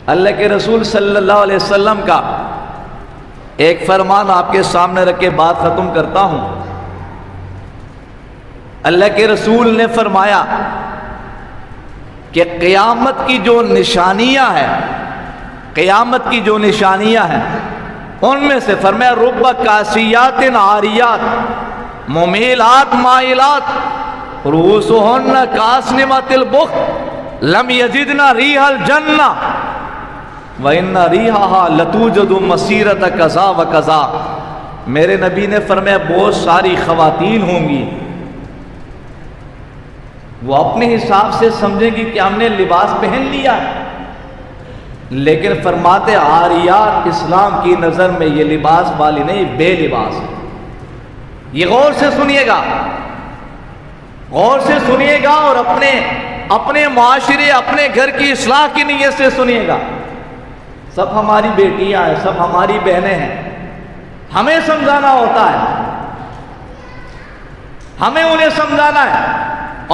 اللہ کے رسول صلی اللہ علیہ وسلم کا ایک فرمان آپ کے سامنے رکھ کے بات ختم کرتا ہوں۔ اللہ کے رسول نے فرمایا کہ قیامت کی جو نشانیاں ہیں، قیامت کی جو نشانیاں ہیں ان میں سے فرمایا رب کاسیات عاریات ممیلات مائلات رؤوسہن کاسنمۃ البخت لم یجدن ریح الجنہ وَإِنَّ رِیحَهَا لَتُوجَدُ مَسِیرَةَ کذا و کذا۔ میرے نبی نے فرمایا بہت ساری خواتین ہوں گی، وہ اپنے حساب سے سمجھیں گی کہ ہم نے لباس پہن لیا، لیکن فرماتے عاریات اسلام کی نظر میں یہ لباس والی نہیں، بے لباس ہے۔ یہ غور سے سنیے گا، غور سے سنیے گا، اور اپنے معاشرے اپنے گھر کی اصلاح کی نیت سے سنیے گا۔ سب ہماری بیٹیاں ہیں، سب ہماری بہنیں ہیں، ہمیں سمجھانا ہوتا ہے، ہمیں انہیں سمجھانا ہے،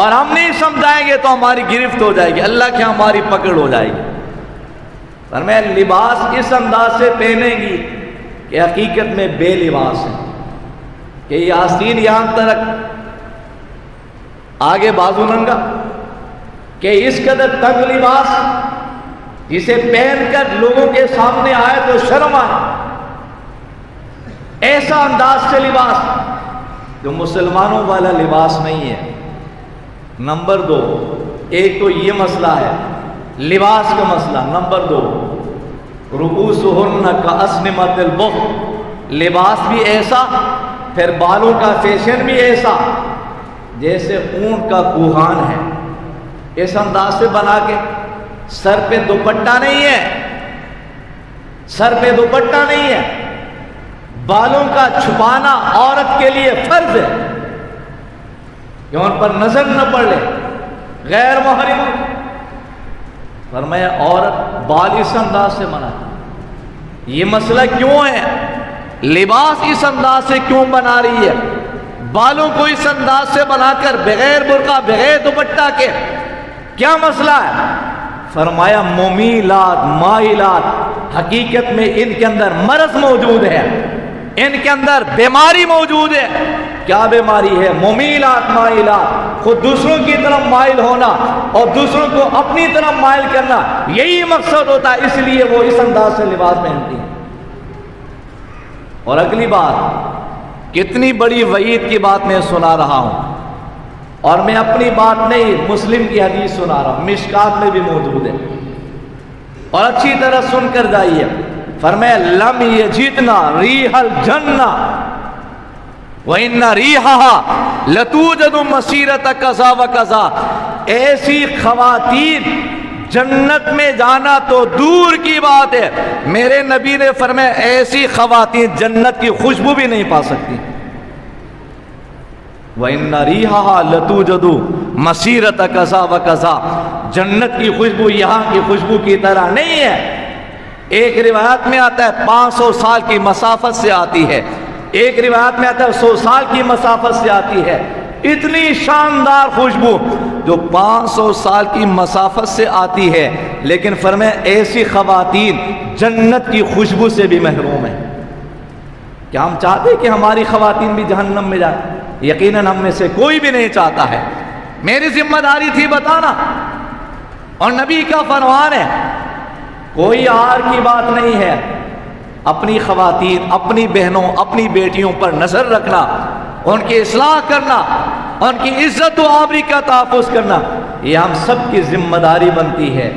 اور ہم نہیں سمجھائیں گے تو ہماری گرفت ہو جائے گی، اللہ کی ہماری پکڑ ہو جائے گی۔ فرمایا لباس اس انداز سے پہنیں گی کہ حقیقت میں بے لباس ہے، کہ یہ آستین یہاں تک آگے بازو ننگا، کہ اس قدر تنگ لباس جسے پہن کر لوگوں کے سامنے آئے تو شرم آئے، ایسا انداز سے لباس جو مسلمانوں والا لباس نہیں ہے۔ نمبر 2، ایک تو یہ مسئلہ ہے لباس کا مسئلہ۔ نمبر 2، رؤوسہن کاسنمۃ البخت، لباس بھی ایسا، پھر بالوں کا فیشن بھی ایسا جیسے اونٹ کا کوہان ہے، اس انداز سے بنا کے۔ سر پہ دوپٹہ نہیں ہے، سر پہ دوپٹہ نہیں ہے، بالوں کا چھپانا عورت کے لیے فرض ہے کہ ان پر نظر نہ پڑ لے، غیر محرم۔ فرمایا عورت بال اس انداز سے بنا، یہ مسئلہ کیوں ہے؟ لباس اس انداز سے کیوں بنا رہی ہے؟ بالوں کو اس انداز سے بنا کر بغیر برقع بغیر دوپٹہ کے کیا مسئلہ ہے؟ فرمایا ممیلات مائلات، حقیقت میں ان کے اندر مرض موجود ہے، ان کے اندر بیماری موجود ہے۔ کیا بیماری ہے؟ ممیلات مائلات، خود دوسروں کی طرف مائل ہونا اور دوسروں کو اپنی طرف مائل کرنا، یہی مقصد ہوتا ہے، اس لیے وہ اس انداز سے لباس پہنتی ہیں۔ اور اگلی بات، کتنی بڑی وعید کی بات میں سنا رہا ہوں، اور میں اپنی بات نہیں، مسلم کی حدیث سنا رہا ہوں، مشکات میں بھی موجود ہے، اور اچھی طرح سن کر جائیے۔ فرمایا لم یجدنا ریح الجنہ وَإِنَّ رِیحَهَا لَتُوجَدُ مَسِیرَةَ کذا و کذا۔ ایسی خواتین جنت میں جانا تو دور کی بات ہے، میرے نبی نے فرمایا ایسی خواتین جنت کی خوشبو بھی نہیں پا سکتی۔ وَإِنَّ رِیحَهَا لَتُوجَدُ مَسِیرَةَ کذا و کذا، جنت کی خوشبو یہاں کی خوشبو کی طرح نہیں ہے۔ ایک روایت میں آتا ہے 500 سال کی مسافت سے آتی ہے، ایک روایت میں آتا ہے 100 سال کی مسافت سے آتی ہے۔ اتنی شاندار خوشبو جو 500 سال کی مسافت سے آتی ہے، لیکن فرمایا ایسی خواتین جنت کی خوشبو سے بھی محروم ہیں۔ کیا ہم چاہتے ہیں کہ ہماری خواتین بھی جہنم میں جائیں؟ یقیناً ہم میں سے کوئی بھی نہیں چاہتا ہے۔ میری ذمہ داری تھی بتانا، اور نبی کا فرمان ہے، کوئی آر کی بات نہیں ہے، اپنی خواتین اپنی بہنوں اپنی بیٹیوں پر نظر رکھنا، ان کی اصلاح کرنا، ان کی عزت و آبری کا تحفظ کرنا، یہ ہم سب کی ذمہ داری بنتی ہے۔